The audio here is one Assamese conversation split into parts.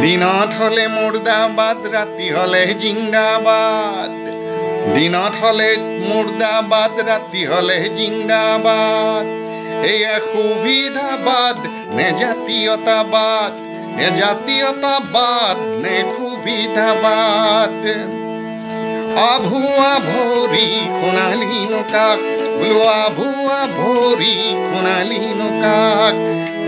দিনত হলে মুর্দাবাদ, রাতি হলে জিন্দাবাদ। দিনত হলে মুর্দাবাদ, রাতি হলে জিন্দাবাদ। এই সুবিধাবাদ নে জাতীয়তাবাদ, নে জাতীয়তাবাদ নে সুবিধাবাদ। আভুয়া ভরি সোণালী নকাক, বোলো আভুয়া ভরি সোণালী নকাক।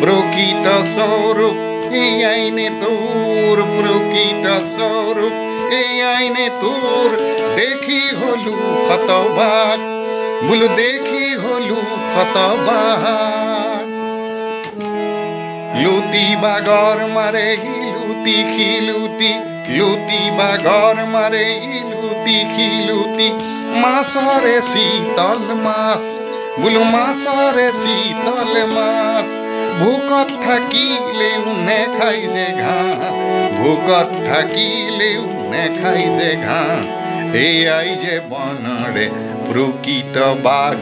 প্রকৃত স্বরূপ এই আইনে তোর, প্রকৃত স্বরূপ এই আইনে তোর। দেখি হলু শতভাগ, বোলো দেখি হলু শতভাগ। লুটি বাগর মারে লুটি খিলুটি, লুটি বাগর মারে লুটি খিলুটি। মাছরে শীতল মাছ, বোলো মাছরে শীতল মাছ। ভোকত থাকিলেও নেখাই যে ঘাঁহ, ভোকত থাকিলেও নেখাই যে ঘাঁহ। এয়াই যে বনৰে প্ৰকৃত বাঘ,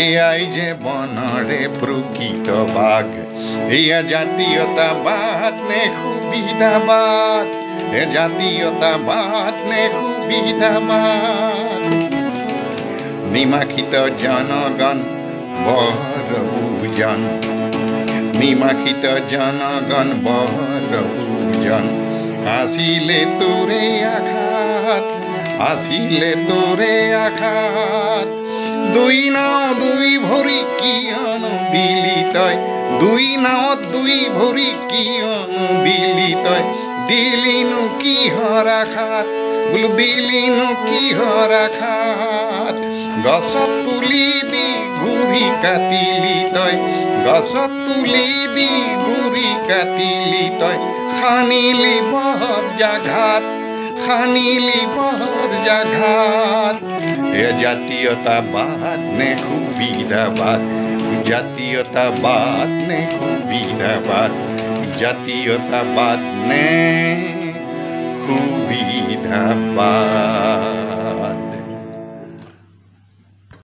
এয়াই যে বনৰে প্ৰকৃত বাঘ। এয়া জাতীয়তাবাদ নে সুবিধাবাদ, এ জাতীয়তাবাদ নে সুবিধাবাদ। নিমাখিত জনগণ বৰ বুজন, নিমাখিত জনগণ বৰ বুজন। আসিলে তোৰে আঘাত, আসিলে তোৰে আঘাত। দুই নাও দুই ভৰি কিয়ন দিলি তই, দুই নাৱত দুই ভৰি কিয়ন দিলি তই। দিলিনো কিহৰ আঘাত, বোলো দিলিনো কিহৰ আঘাত। গছত তুলি দি গুৰি কাটিলি তই, গছত তুলি দি গুৰি কাটিলি তই। খানিলি বৰ জাঘাত, খানিলি বৰ জাঘাত। এ জাতীয়তাবাদ নে সুবিধাবাদ, জাতীয়তাবাদ নে সুবিধাবাদ, জাতীয়তাবাদ নে সুবিধাবাদ।